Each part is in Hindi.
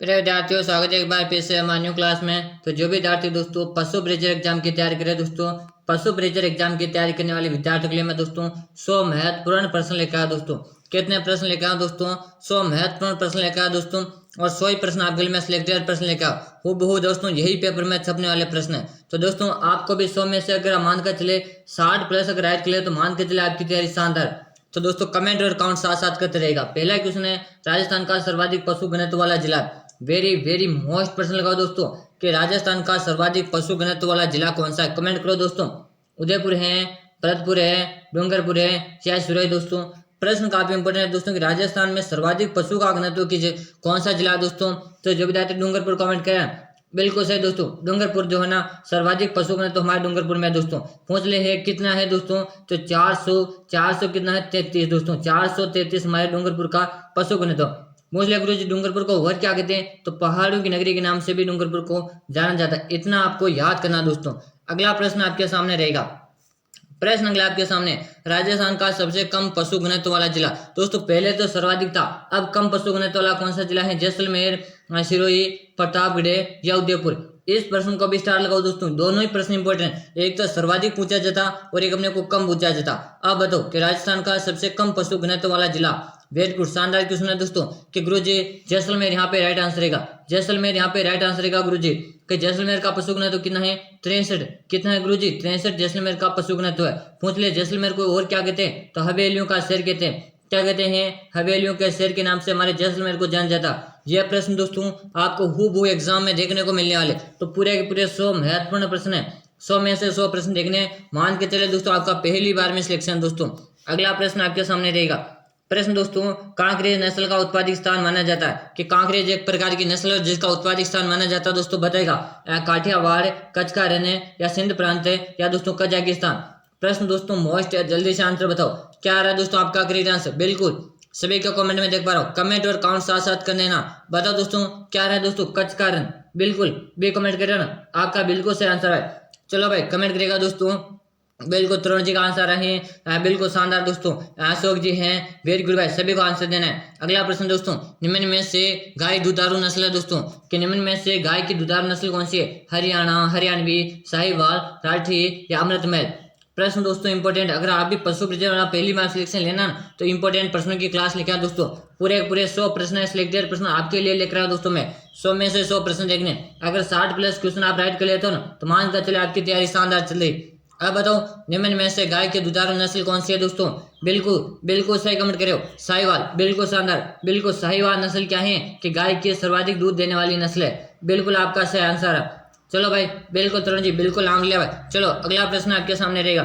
प्रिय विद्यार्थियों, स्वागत है एक बार फिर से हमारी न्यू क्लास में। तो जो भी विद्यार्थी दोस्तों पशु ब्रेजर एग्जाम की तैयारी करें दोस्तों, पशु ब्रेजर एग्जाम की तैयारी करने वाले विद्यार्थियों के लिए मैं दोस्तों 100 महत्वपूर्ण प्रश्न लेकर आया दोस्तों। कितने प्रश्न लेकर आया दोस्तों? 100 महत्वपूर्ण प्रश्न लेकर आया दोस्तों। और 100 ही प्रश्न आपके लिए मैं सिलेक्टेड प्रश्न लेकर आया हूबहू दोस्तों, यही पेपर में छपने वाले प्रश्न है। तो दोस्तों आपको भी 100 में से अगर मान कर चले 60 प्लस अगर राइट कर ले तो मान के चले आपकी तैयारी शानदार। तो दोस्तों कमेंट और काउंट साथ साथ करते रहेगा। पहला क्वेश्चन है, राजस्थान का सर्वाधिक पशु घनत्व वाला जिला। वेरी वेरी मोस्ट प्रश्न लगाओ दोस्तों कि राजस्थान का सर्वाधिक पशु घनत्व वाला जिला कौन सा है। कमेंट करो दोस्तों। उदयपुर है, भरतपुर है, डूंगरपुर है या सुरई दोस्तों। प्रश्न काफी इंपोर्टेंट है दोस्तों कि राजस्थान में सर्वाधिक पशु का घनत्व कौन सा जिला है दोस्तों। तो जो विद्यार्थी डूंगरपुर कमेंट करें बिल्कुल सही दोस्तों। डूंगरपुर जो है ना सर्वाधिक पशु घनत्व हमारे डूंगरपुर में है दोस्तों। पूछ ले है कितना है दोस्तों, तो 400 कितना है 33 दोस्तों। 433 हमारे डूंगरपुर का पशु घनत्व। मोस्टली गुरु जी डूंगरपुर को और क्या कहते हैं, तो पहाड़ों की नगरी के नाम से भी डूंगरपुर को जाना जाता है। इतना आपको याद करना दोस्तों। अगला प्रश्न आपके सामने रहेगा। प्रश्न अगला आपके सामने, राजस्थान का सबसे कम पशु घनत्व वाला जिला। दोस्तों पहले तो सर्वाधिक था, अब कम पशु घनत्व वाला कौन सा जिला है? जैसलमेर, सिरोही, प्रतापगढ़ या उदयपुर। इस प्रश्न को भी स्टार लगाओ दोस्तों। दोनों ही प्रश्न इंपोर्टेंट, एक तो सर्वाधिक पूछा जाता और एक अपने को कम पूछा जाता। अब बताओ कि राजस्थान का सबसे कम पशु घनत्व वाला जिला। वेरी गुड, शानदार क्वेश्चन है दोस्तों कि गुरुजी जैसलमेर यहाँ पे राइट आंसर रहेगा। जैसलमेर यहाँ पे राइट आंसर रहेगा गुरुजी कि जैसलमेर का पशु घनत्व कितना है? 63। कितना है गुरुजी? 63 जैसलमेर का पशु घनत्व है। पूछ ले जैसलमेर को और क्या कहते हैं, तो हवेलियों का शहर कहते हैं। क्या कहते हैं? हवेलियों के शहर के नाम से हमारे जैसलमेर को जाना जाता। यह प्रश्न दोस्तों आपको हूबहू एग्जाम में देखने को मिलने वाले। तो पूरे के पूरे 100 महत्वपूर्ण प्रश्न है। 100 में से 100 प्रश्न देखने मान के चले दोस्तों, आपका पहली बार में सिलेक्शन दोस्तों। अगला प्रश्न आपके सामने रहेगा। प्रश्न दोस्तों, कांकरेज नस्ल का उत्पादक स्थान माना जाता है कि कांकरेज एक प्रकार की नस्ल है जिसका उत्पादक स्थान माना जाता है दोस्तों। बताएगा काठियावाड़, कच्छ का रण या सिंध प्रांत या दोस्तों कजाकिस्तान। प्रश्न दोस्तों मोस्ट है, जल्दी से आंसर बताओ क्या आ रहा है दोस्तों आपका करेक्ट आंसर। बिल्कुल सभी का कमेंट में देख पा रहा हूँ। कमेंट और काउंट साथ साथ कर देना। बताओ दोस्तों क्या आ रहा है दोस्तों, कच्छ का रण। बिल्कुल भी कमेंट करेगा ना, आपका बिल्कुल सही आंसर है। चलो भाई कमेंट करेगा दोस्तों। बिल्कुल तरुण जी का आंसर है, बिल्कुल शानदार दोस्तों। अशोक जी हैं, वेरी गुड भाई, सभी को आंसर देना है। अगला प्रश्न दोस्तों, निम्न में से गाय दुधारू नस्ल है दोस्तों कि निम्न में से गाय की दुधारू नस्ल कौन सी है? हरियाणा, हरियाणवी, साहिवाल, राठी या अमृतमहल। प्रश्न दोस्तों इंपॉर्टेंट, अगर आप भी पशु प्रजनन वाला पहली बार सिलेक्शन लेना तो इंपॉर्टेंट प्रश्नों की क्लास लेकर दोस्तों। पूरे पूरे 100 प्रश्न सिलेक्टेड प्रश्न आपके लिए लेकर आया दोस्तों मैं। 100 में से 100 प्रश्न देखने, अगर 60 प्लस क्वेश्चन आप राइट कर लेते हो ना तो मान कर चले आपकी तैयारी शानदार चल रही। अब बताओ निम्न में से गाय की दुधारू नस्ल कौन सी है दोस्तों। बिल्कुल बिल्कुल सही कमेंट करो, साहिवाल। बिल्कुल शानदार, बिल्कुल साहिवाल नस्ल क्या है कि गाय की सर्वाधिक दूध देने वाली नस्ल है। बिल्कुल आपका सही आंसर है। चलो भाई बिल्कुल तरुण जी बिल्कुल नाम लिया भाई। चलो अगला प्रश्न आपके सामने रहेगा।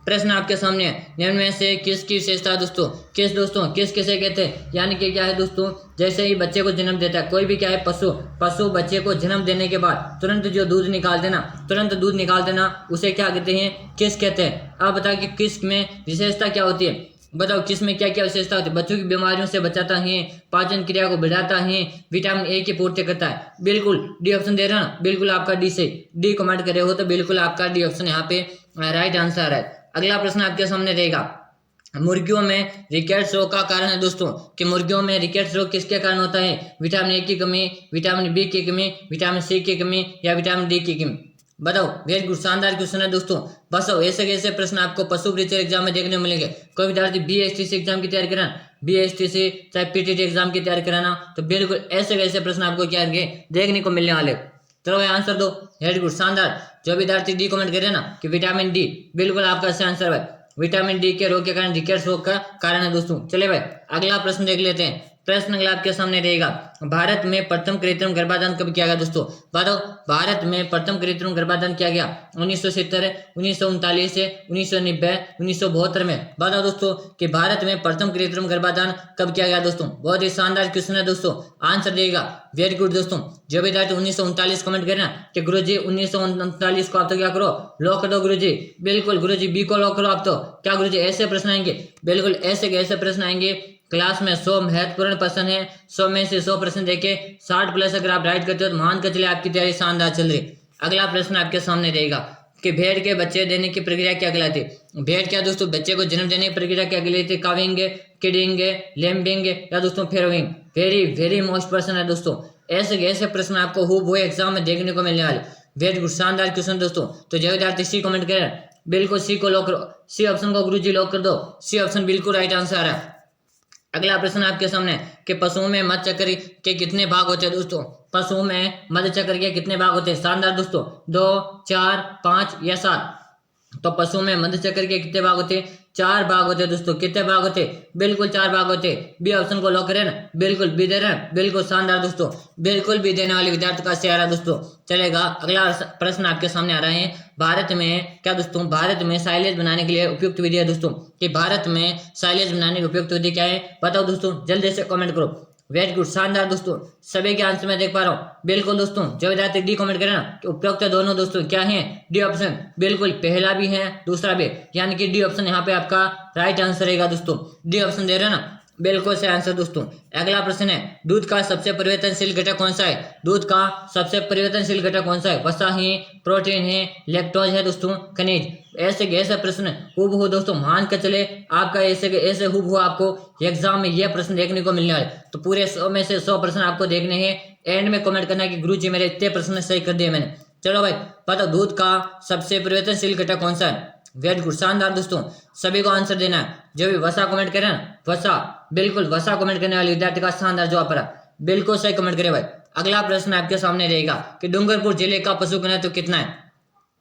प्रश्न आपके सामने है, निम्न में से किसकी विशेषता है दोस्तों। किस दोस्तों, किस किसे कहते हैं, यानी कि क्या है दोस्तों, जैसे ही बच्चे को जन्म देता है कोई भी क्या है पशु बच्चे को जन्म देने के बाद तुरंत जो दूध निकाल देना उसे क्या कहते हैं? किस कहते हैं। आप बताओ कि किस में विशेषता क्या होती है। बताओ किस में क्या क्या विशेषता होती है? बच्चों की बीमारियों से बचाता है, पाचन क्रिया को बढ़ाता है, विटामिन ए की पूर्ति करता है। बिल्कुल डी ऑप्शन दे रहा ना, बिल्कुल आपका डी से डी कमेंट करे हो तो बिल्कुल आपका डी ऑप्शन यहाँ पे राइट आंसर है। अगला प्रश्न आपके सामने रहेगा। मुर्गियों में रिकेट्स रोग का कारण है दोस्तों कि मुर्गियों में रिकेट्स रोग किसके कारण होता है? विटामिन ए की कमी, विटामिन बी की कमी, विटामिन सी की कमी या विटामिन डी की कमी। बताओ, वेरी गुड, शानदार क्वेश्चन है दोस्तों। बस ऐसे कैसे प्रश्न आपको पशु ब्रीचर एग्जाम में देखने को मिलेंगे। कोई विद्यार्थी बीएसटीसी एग्जाम की तैयारी कराना, बीएसटीसी चाहे पीटीटी एग्जाम की तैयारी कराना, तो बिल्कुल ऐसे कैसे प्रश्न आपको क्या देखने को मिलने वाले। चलो भाई आंसर दो। वेरी गुड, शानदार। जो विद्यार्थी डी कमेंट करे ना कि विटामिन डी, बिल्कुल आपका सही आंसर है। विटामिन डी के रोग के कारण रिकेट्स रोग का कारण है दोस्तों। चलिए भाई अगला प्रश्न देख लेते हैं। प्रश्न अगला आपके सामने रहेगा। भारत में प्रथम कृत्रिम गर्भाधान कब किया गया दोस्तों। बताओ भारत में प्रथम कृत्रिम गर्भाधान किया गया 1970, 1939, 1990, 1972 में। बताओ दोस्तों कि भारत में प्रथम कृत्रिम गर्भाधान कब किया गया दोस्तों। बहुत ही शानदार क्वेश्चन है दोस्तों, आंसर देगा। वेरी गुड दोस्तों। जो विद्यार्थी 1939 कमेंट करना कि गुरुजी 1939 को आप तो क्या करो लॉक कर दो गुरुजी। बिल्कुल गुरुजी बी को लॉक करो आप तो। क्या गुरुजी ऐसे प्रश्न आएंगे? बिल्कुल ऐसे प्रश्न आएंगे। क्लास में 100 महत्वपूर्ण प्रश्न है। 100 में से 100 प्रश्न देखे 60 प्लस अगर आप राइट करते हो तो मान कर चले आपकी तैयारी शानदार चल रही। अगला प्रश्न आपके सामने रहेगा कि भेड़ के बच्चे देने की प्रक्रिया क्या कहलाती है। भेड़ क्या दोस्तों बच्चे को जन्म देने की प्रक्रिया क्या कहलाती है? किडिंग, लेम्बिंग या दोस्तों फेरोइंग। वेरी वेरी मोस्ट प्रश्न है दोस्तों। ऐसे ऐसे प्रश्न आपको हूबहू एग्जाम में देखने को मिलने वाले। वेरी गुड, शानदार क्वेश्चन दोस्तों। तो जो विद्यार्थी सी कमेंट करें बिल्कुल सी को लॉक करो, सी ऑप्शन को गुरुजी लॉक कर दो। सी ऑप्शन बिल्कुल राइट आंसर है। अगला प्रश्न आपके सामने कि पशुओं में मध्य चक्र के कितने भाग होते हैं दोस्तों। पशुओं में मध्य चक्र के कितने भाग होते हैं? शानदार दोस्तों, 2, 4, 5 या 7। तो पशुओं में मध्य चक्र के कितने भाग होते हैं? 4 भाग होते हैं दोस्तों। कितने भाग होते हैं? बिल्कुल 4 भाग होते हैं। बी ऑप्शन को लॉक करें ना, बिल्कुल बी दे रहे हैं, बिल्कुल शानदार दोस्तों, बिल्कुल बी देने वाले विद्यार्थी का शेयर है दोस्तों। चलेगा, अगला प्रश्न आपके सामने आ रहे हैं। भारत में क्या दोस्तों, भारत में साइलेज बनाने के लिए उपयुक्त विधि है दोस्तों। कि भारत में साइलेज बनाने की उपयुक्त विधि क्या है बताओ दोस्तों, जल्दी से कमेंट करो। वेरी गुड, शानदार दोस्तों, सभी के आंसर में देख पा रहा हूँ। बिल्कुल दोस्तों, जो विद्यार्थी डी कमेंट करें ना कि उपयुक्त दोनों दोस्तों क्या है? डी ऑप्शन, बिल्कुल पहला भी है दूसरा भी, यानी कि डी ऑप्शन यहाँ पे आपका राइट आंसर रहेगा दोस्तों। डी ऑप्शन दे रहे हैं ना, बिल्कुल सही आंसर दोस्तों। अगला प्रश्न है, दूध का सबसे परिवर्तनशील घटक कौन सा है? दूध का सबसे परिवर्तनशील घटक कौन सा है? वसा है, प्रोटीन है, लैक्टोज है दोस्तों, खनिज। ऐसे ऐसे प्रश्न हूबहू दोस्तों मान कर चले आपका ऐसे हूबहू आपको एग्जाम में यह प्रश्न देखने को मिलने वाले। तो पूरे 100 में से 100 प्रश्न आपको देखने हैं। एंड में कमेंट करना है कि गुरुजी मेरे इतने प्रश्न सही कर दिए मैंने। चलो भाई, बताओ दूध का सबसे परिवर्तनशील घटक कौन सा है? वेरी गुड, शानदार दोस्तों, सभी को आंसर देना है। जो भी वसा कमेंट करें ना, वसा, बिल्कुल वसा कमेंट करने वाले विद्यार्थी का शानदार जवाब पड़ा, बिल्कुल सही कमेंट करे भाई। अगला प्रश्न आपके सामने रहेगा कि डूंगरपुर जिले का पशु घनत्व कितना है?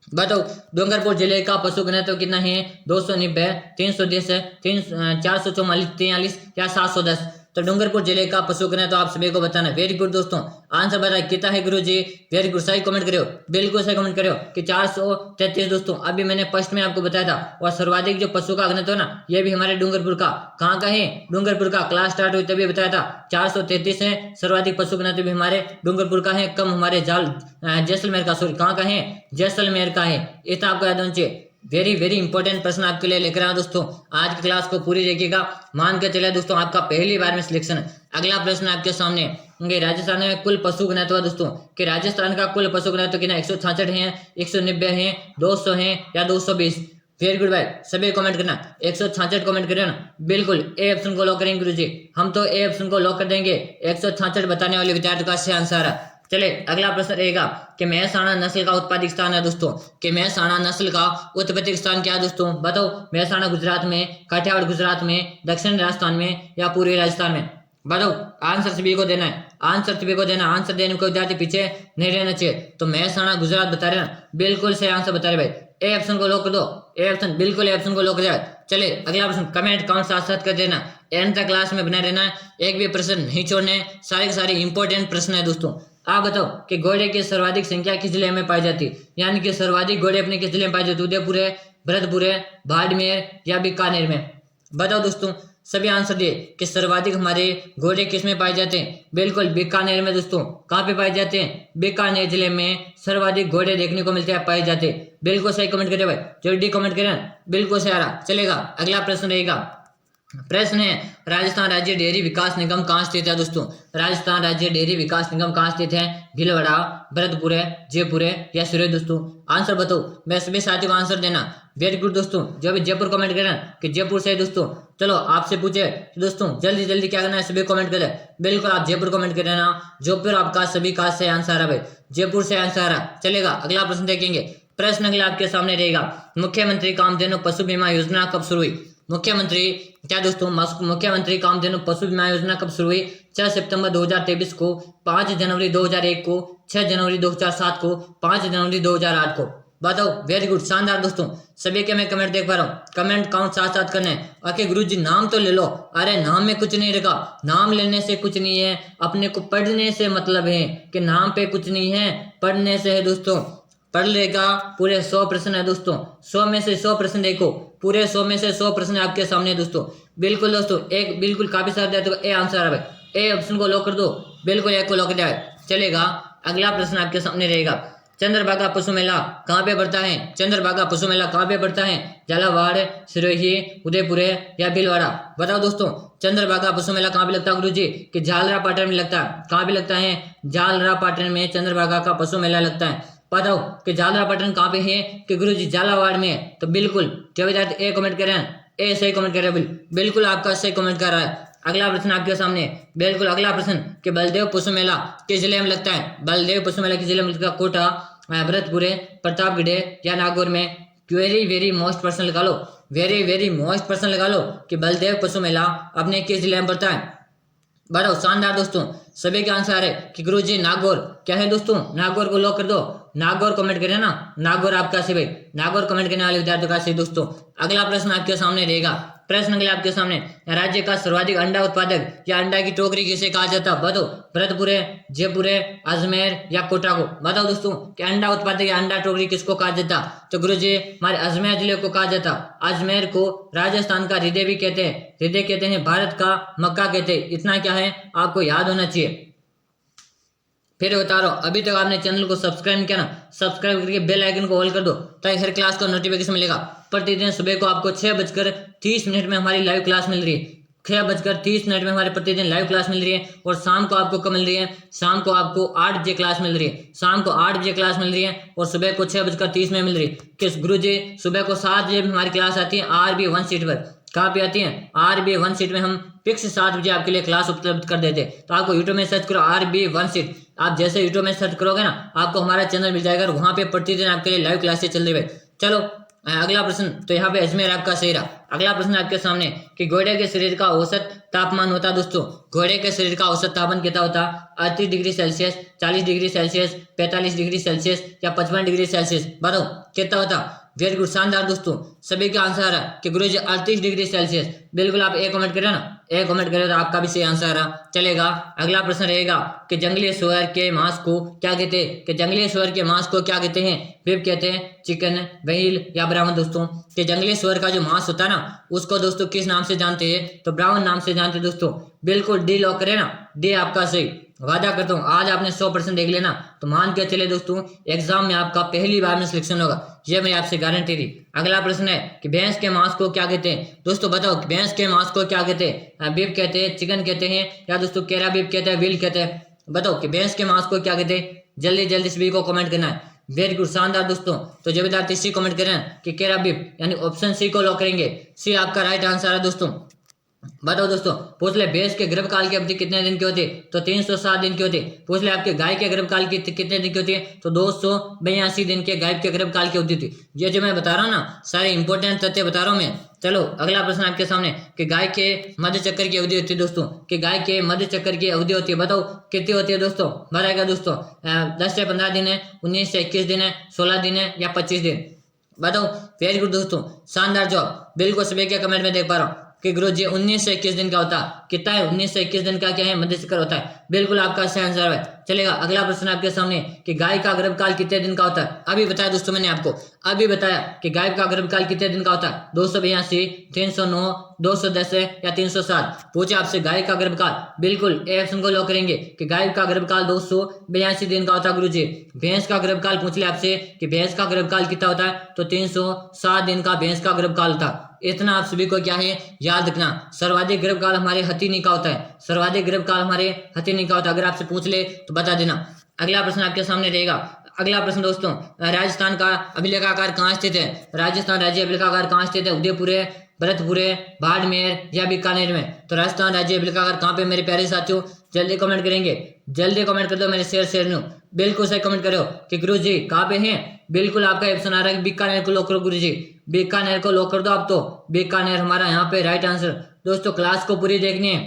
बताओ, डूंगरपुर जिले का पशु घनत्व कितना है? 290, 310, 444, 43 या 710? तो डूंगरपुर जिले का पशु घनत्व आप सभी को बताना। वेरी गुड दोस्तों, आंसर बताए कितना है गुरुजी? वेरी गुड, सही कमेंट करो, बिल्कुल सही कमेंट करो कि 433 दोस्तों। अभी मैंने फर्स्ट में आपको बताया था। और सर्वाधिक जो पशु का घनत्व है ना, ये भी हमारे डूंगरपुर का, कहाँ का है? डूंगरपुर का। क्लास स्टार्ट हुई तभी बताया था 433 है सर्वाधिक पशु घनत्व भी हमारे डूंगरपुर का है। कम हमारे जैसलमेर का, सॉरी कहाँ का है? जैसलमेर का है। इतना आपको याद होना चाहिए। वेरी वेरी इंपॉर्टेंट प्रश्न आपके लिए लेकर आया दोस्तों। आज की क्लास को पूरी देखिएगा, मान के चले दोस्तों आपका पहली बार में सिलेक्शन है। अगला प्रश्न आपके सामने, राजस्थान में कुल पशु घनत्व दोस्तों कि राजस्थान का कुल पशु घनत्व कितना? 166 है, 190 है, 200 है या 220? वेरी गुड भाई, सभी कमेंट करना। 166 कमेंट करें ना, बिल्कुल ए ऑप्शन को लॉक करेंगे गुरुजी। हम तो ए ऑप्शन को लॉक कर देंगे। 166 बताने वाले विद्यार्थी का सही आंसर है। चले, अगला प्रश्न रहेगा कि महसाणा नस्ल का उत्पादक स्थान है दोस्तों। कि महसाणा नस्ल का उत्पत्ति स्थान क्या है दोस्तों? बताओ, महसाणा गुजरात में, काठियावाड़ गुजरात में, दक्षिण राजस्थान में या पूर्वी राजस्थान में? बताओ, आंसर सभी को देना है, आंसर सभी को देना। आंसर देने को विद्यार्थी पीछे नहीं रहना चाहिए। तो महसाणा गुजरात बता रहे ना, बिल्कुल सही आंसर बता रहे भाई। ए ऑप्शन को लॉक कर दो, ए ऑप्शन, बिल्कुल ए ऑप्शन को लॉक कर जाए। चले, अगला प्रश्न, कमेंट काउंट साथ साथ कर देना। एंड तक क्लास में बने रहना, एक भी प्रश्न नहीं छोड़ने, सारे के सारे इंपॉर्टेंट प्रश्न है दोस्तों। आप बताओ कि घोड़े की सर्वाधिक संख्या किस जिले में पाई जाती है? यानी कि सर्वाधिक घोड़े अपने किस जिले में पाई जाती है? उदयपुर है, भरतपुर है, बाड़मेर या बीकानेर में? बताओ दोस्तों, सभी आंसर दिए कि सर्वाधिक हमारे घोड़े किस में पाए जाते हैं? बिल्कुल बीकानेर में दोस्तों। कहाँ पे पाए जाते हैं? बीकानेर जिले में सर्वाधिक घोड़े देखने को मिलते हैं, पाए जाते हैं। बिल्कुल सही कमेंट करें भाई, जल्दी कमेंट करें, बिल्कुल सही आ रहा। चलेगा, अगला प्रश्न रहेगा। प्रश्न है, राजस्थान राज्य डेयरी विकास निगम कहाँ स्थित है दोस्तों? राजस्थान राज्य डेयरी विकास निगम कहाँ स्थित है? भीलवाड़ा, भरतपुर है, जयपुर है या सिरोही दोस्तों? आंसर बताओ, मैं सभी साथियों को आंसर देना। वेरी गुड दोस्तों, जो भी जयपुर कमेंट करें कि जयपुर से दोस्तों। चलो, आपसे पूछे दोस्तों, जल्दी जल्दी क्या करना है, सभी कमेंट करें। बिल्कुल आप जयपुर कमेंट करें ना, जयपुर आपका सभी का सही आंसर है भाई, जयपुर से आंसर है। चलेगा, अगला प्रश्न देखेंगे। प्रश्न अगला आपके सामने रहेगा, मुख्यमंत्री कामधेनु पशु बीमा योजना कब शुरू हुई? मुख्यमंत्री क्या दोस्तों, मुख्यमंत्री कामधेनु पशु बीमा योजना कब शुरू हुई? 6 सितंबर 2023 को, 5 जनवरी 2001 को, 6 जनवरी 2007 को, 5 जनवरी 2008 को? बताओ। वेरी गुड, शानदार दोस्तों, सभी के मैं कमेंट देख पा रहा हूँ। कमेंट काउंट साथ साथ करने। ओके गुरुजी, नाम तो ले लो। अरे नाम में कुछ नहीं रखा, नाम लेने से कुछ नहीं है, अपने को पढ़ने से मतलब है कि नाम पे कुछ नहीं है, पढ़ने से है दोस्तों। पढ़ लेगा। पूरे 100 प्रश्न है दोस्तों, 100 में से 100 प्रश्न देखो, पूरे 100 में से 100 प्रश्न आपके सामने दोस्तों। बिल्कुल दोस्तों, एक बिल्कुल काफी सारा दिया तो ए आंसर है भाई, ए ऑप्शन को लॉक कर दो, बिल्कुल ए को लॉक कर दिया। चलेगा, अगला प्रश्न आपके सामने रहेगा। चंद्रभागा पशु मेला कहाँ पे पड़ता है? चंद्रभागा पशु मेला कहाँ पे पड़ता है? झालावाड़, सिरोही, उदयपुर या भीलवाड़ा? बताओ दोस्तों, चंद्रभागा पशु मेला कहाँ पे लगता है गुरुजी? कि झालरापाटन में लगता है। कहाँ पे लगता है? झालरापाटन में चंद्रभागा का पशु मेला लगता है। बताओ कि झालरापाटन कहाँ पे है? कि गुरुजी झालावाड़ में है। तो बिल्कुल जो विद्यार्थी ए कमेंट करें, ए सही कमेंट कर रहे हैं, बिल्कुल आपका सही कमेंट कर रहा है। अगला प्रश्न आपके सामने, बिल्कुल अगला प्रश्न कि बलदेव पुष्प मेला किस जिले में लगता है? बलदेव पुष्प मेला किस जिले में लगता है? कोटा, भरतपुर, प्रतापगढ़ या नागौर में? वेरी वेरी मोस्ट प्रश्न लगा लो, वेरी वेरी मोस्ट प्रश्न लगा लो कि बलदेव पुष्प मेला अपने किस जिले में पड़ता है? बताओ। शानदार दोस्तों, सभी का आंसर है कि गुरुजी नागौर। क्या है दोस्तों? नागौर को लॉक कर दो। नागौर कमेंट करें ना, नागौर आपका सही भाई, नागौर कमेंट करने वाले विद्यार्थियों का सही दोस्तों। अगला प्रश्न आपके सामने रहेगा, प्रश्न अगला आपके सामने, राज्य का सर्वाधिक अंडा उत्पादक या अंडा की टोकरी किसे कहा जाता है? बताओ। भरतपुर, जयपुर, अजमेर या कोटा को? बताओ दोस्तों कि अंडा उत्पादक या अंडा टोकरी किसको कहा जाता? तो गुरुजी हमारे अजमेर जिले को कहा जाता। अजमेर को राजस्थान का हृदय भी कहते हैं, हृदय कहते हैं, भारत का मक्का कहते हैं। इतना क्या है आपको याद होना चाहिए। फिर बता रहा हूँ, अभी तक आपने चैनल को सब्सक्राइब नहीं किया ना, सब्सक्राइब करके बेल आइकन को ऑल कर दो ताकि हर क्लास का नोटिफिकेशन मिलेगा। प्रतिदिन सुबह को आपको 6:30 में हमारी लाइव क्लास मिल रही है। 6:30 में हमारे प्रतिदिन लाइव क्लास मिल रही है। और शाम को आपको कब मिल रही है? शाम को आपको 8 बजे क्लास मिल रही है। शाम को 8 बजे क्लास मिल रही है और सुबह को 6:30 में मिल रही है। किस गुरुजी सुबह को 7 बजे हमारी क्लास आती है RB 1 सीट पर। कहाँ पे आती है? RB 1 सीट में हम फिक्स 7 बजे आपके लिए क्लास उपलब्ध कर देते हैं। तो आपको यूट्यूब में सर्च करो RB 1 सीट। आप जैसे यूट्यूब में सर्च करोगे ना, आपको हमारा चैनल मिल जाएगा और वहां पे प्रतिदिन आपके लिए लाइव क्लासेस चल रही है। चलो अगला प्रश्न, तो यहाँ पे अजमेर आपका सही रहा। अगला प्रश्न आपके सामने कि घोड़े के शरीर का औसत तापमान होता है दोस्तों, घोड़े के शरीर का औसत तापमान कितना होता? 38 degree Celsius, 40 degree Celsius, 45 degree Celsius या 55 डिग्री सेल्सियस? बताओ कितना होता? वेरी गुड, शानदार दोस्तों, सभी का आंसर है कि गुरुजी 38 डिग्री सेल्सियस। बिल्कुल आप एक कमेंट करें ना, एक कमेंट करें तो आपका भी सही आंसर है। चलेगा। अगला प्रश्न रहेगा कि जंगली सुअर के मांस को क्या कहते हैं? कि जंगली सुअर के मांस को क्या कहते हैं? बीफ कहते हैं, चिकन, व्हील या ब्राउन? दोस्तों कि जंगली सुअर का जो मांस होता है ना, उसको दोस्तों किस नाम से जानते हैं? तो ब्राउन नाम से जानते हैं दोस्तों। बिल्कुल डी लॉक करें ना, डी आपका सही। वादा करता हूँ आज आपने 100% देख लेना तो मान के चले दोस्तों एग्जाम में आपका पहली बार में सिलेक्शन होगा, ये मैं आपसे गारंटी दी। अगला प्रश्न है कि भैंस के मांस को क्या कहते हैं? दोस्तों बताओ भैंस के मांस को क्या कहते हैं? बीफ कहते हैं, चिकन कहते हैं या दोस्तों केरा बीफ कहते हैं, व्हील कहते हैं? बताओ कि भैंस के मांस को क्या कहते हैं? जल्दी जल्दी सभी को कमेंट करना है। वेरी गुड, शानदार दोस्तों। तो जो विद्यार्थी सी कमेंट करें कि केरा बीफ, यानी ऑप्शन सी को लॉक करेंगे। सी आपका राइट आंसर है दोस्तों। बताओ दोस्तों, पूछ ले भैंस के गर्भकाल की अवधि कितने दिन की होती है? तो 307 दिन की होती है। पूछ ले आपके गाय के गर्भकाल की कितने दिन की होती है? तो 282 दिन के गाय के गर्भकाल की अवधि थी। ये जो मैं बता रहा हूँ ना, सारे इंपॉर्टेंट तथ्य बता रहा हूँ मैं। चलो अगला प्रश्न आपके सामने कि गाय के मध्य चक्कर की अवधि होती है दोस्तों, कि गाय के मध्य चक्कर की अवधि होती है। बताओ कितनी होती है दोस्तों? बताएगा दोस्तों 10 से 15 दिन है, 19 से 21 दिन है, 16 दिन है या 25 दिन? बताओ। वेरी गुड दोस्तों, शानदार जवाब। बिल्कुल सभी के कमेंट में देख पा रहा हूँ कि गुरुजी 19 से 21 दिन का होता है। कितना है? 19 से 21 दिन का क्या है? मध्य चक्कर होता है। बिल्कुल आपका सही आंसर है। चलेगा। अगला प्रश्न आपके सामने कि गाय का गर्भकाल कितने दिन का होता है? अभी बताया दोस्तों, मैंने आपको अभी बताया कि गाय का गर्भकाल कितने दिन का होता है? 282, 309, 210 या 307? पूछे आपसे गाय का गर्भकाल, बिल्कुल ए ऑप्शन को लॉक करेंगे कि गाय का गर्भकाल 282 दिन का होता है गुरुजी। भैंस का गर्भकाल पूछ ले आपसे कि भैंस का गर्भकाल कितना होता है? तो 307 दिन का भैंस का गर्भकाल होता है। इतना आप सभी को क्या है याद रखना। सर्वाधिक गर्भकाल हमारे हथिनी का होता है, सर्वाधिक गर्भकाल हमारे हथिनी का होता है। अगर आपसे पूछ ले तो बता देना। अगला प्रश्न आपके सामने रहेगा। अगला प्रश्न दोस्तों, राजस्थान का अभिलेखागार कहाँ स्थित है? राजस्थान राज्य अभिलेखागार कहाँ स्थित है? उदयपुर है, भरतपुर है, बाड़मेर या बीकानेर में? तो राजस्थान राज्य अभिलेखागार कहाँ पे मेरे प्यारे साथियों? जल्दी कमेंट करेंगे, जल्दी कमेंट कर दो मेरे शेयर नो। बिल्कुल सही कमेंट करो कि गुरुजी कहाँ पे हैं। बिल्कुल आपका ऑप्शन आ रहा है बीकानेर को लॉक करो गुरुजी, बीकानेर को लॉक कर दो आप। तो बीकानेर हमारा यहाँ पे राइट आंसर। दोस्तों क्लास को पूरी देखनी है,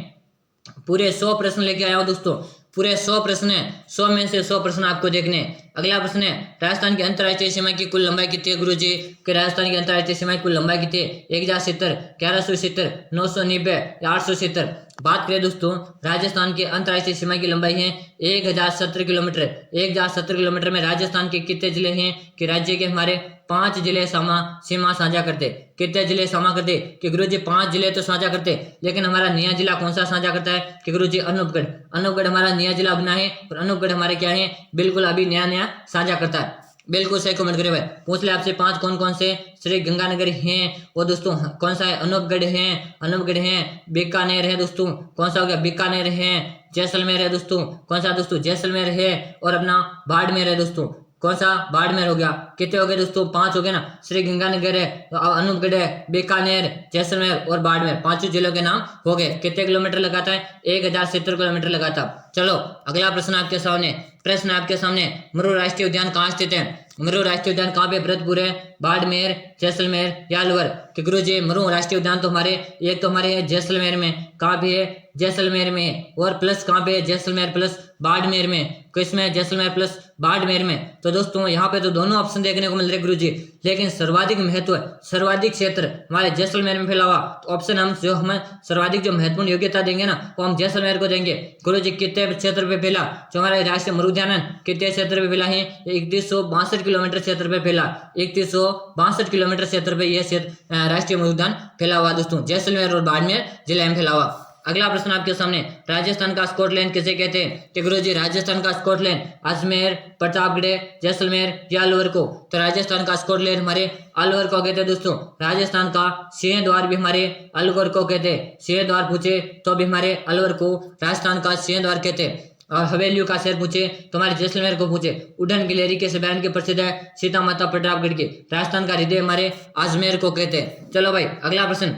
पूरे 100 प्रश्न लेके आया हूँ दोस्तों, पूरे 100 प्रश्न है, 100 में से 100 प्रश्न आपको देखने हैं। अगला प्रश्न है राजस्थान की अंतर्राष्ट्रीय सीमा की कुल लंबाई कितनी है गुरुजी? कि राजस्थान की अंतर्राष्ट्रीय सीमा की कुल लंबाई कितनी है? 1070, 1170, 990 या 870? बात करें दोस्तों, राजस्थान के अंतर्राष्ट्रीय सीमा की लंबाई है 1070 किलोमीटर। 1070 किलोमीटर में राजस्थान के कितने जिले हैं? कि राज्य के हमारे 5 जिले सीमा साझा करते। कितने जिले साझा करते? कि गुरुजी 5 जिले तो साझा करते, लेकिन हमारा नया जिला कौन सा साझा करता है? कि गुरुजी अनूपगढ़। अनूपगढ़ हमारा नया जिला बना है और अनूपगढ़ हमारे क्या है? बिल्कुल अभी नया नया साझा करता है। बिल्कुल सही कमेंट करे भाई। पूछ ले आपसे 5 कौन कौन से श्री गंगानगर हैं? वो दोस्तों कौन सा है? अनूपगढ़ है, अनूपगढ़ है, बीकानेर है दोस्तों, कौन सा हो गया? बीकानेर है, जैसलमेर है दोस्तों, कौन सा दोस्तों? जैसलमेर है, और अपना बाड़मेर है दोस्तों। कौन सा? बाड़मेर हो गया। कितने हो गए दोस्तों? 5 हो गए ना। श्री गंगानगर है, अनूपगढ़ है, बीकानेर, जैसलमेर और बाड़मेर, 5 जिलों के नाम हो गए। कितने किलोमीटर लगाता है? 1070 किलोमीटर लगाता। चलो अगला प्रश्न आपके सामने। प्रश्न आपके सामने, मुरु राष्ट्रीय उद्यान कहाँ स्थित है? मुरु राष्ट्रीय उद्यान कहाँ पे? भरतपुर है, बाड़मेर, जैसलमेर या अलवर? कि गुरुजी मुरु राष्ट्रीय उद्यान तो हमारे एक तो हमारे है जैसलमेर में। कहाँ पे है? जैसलमेर में। और प्लस कहाँ पे है? जैसलमेर प्लस बाड़मेर में। किसमें? जैसलमेर प्लस बाड़मेर में। तो दोस्तों यहाँ पे तो दोनों ऑप्शन देखने को मिल रहे गुरुजी, लेकिन सर्वाधिक महत्व, सर्वाधिक क्षेत्र हमारे जैसलमेर में फैला हुआ। तो ऑप्शन हमें सर्वाधिक जो महत्वपूर्ण योग्यता देंगे ना, वो हम जैसलमेर को देंगे। गुरुजी कितने क्षेत्र पे फैला जो हमारा राष्ट्रीय मृग उद्यान है? कितने क्षेत्र पे फैला है? 3162 किलोमीटर क्षेत्र पे फैला। 3162 किलोमीटर क्षेत्र पे यह क्षेत्र राष्ट्रीय मृग उद्यान फैला हुआ दोस्तों, जैसलमेर और बाड़मेर जिले में फैला हुआ। अगला प्रश्न आपके सामने, राजस्थान का स्कॉटलैंड किसे कहते हैं? कि गुरुजी राजस्थान का स्कॉटलैंड अजमेर, प्रतापगढ़, जैसलमेर या अलवर को? तो राजस्थान का स्कॉटलैंड हमारे अलवर को कहते हैं दोस्तों। राजस्थान का सिंह द्वार भी हमारे अलवर को कहते हैं। सिंह द्वार पूछे तो भी हमारे अलवर को राजस्थान का सिंह द्वार कहते हैं। और हवेलियों का शहर पूछे तो हमारे जैसलमेर को पूछे। उड़न गिलहरी के अभयारण्य के प्रसिद्ध है सीता माता प्रतापगढ़ के। राजस्थान का हृदय हमारे अजमेर को कहते हैं। चलो भाई अगला प्रश्न,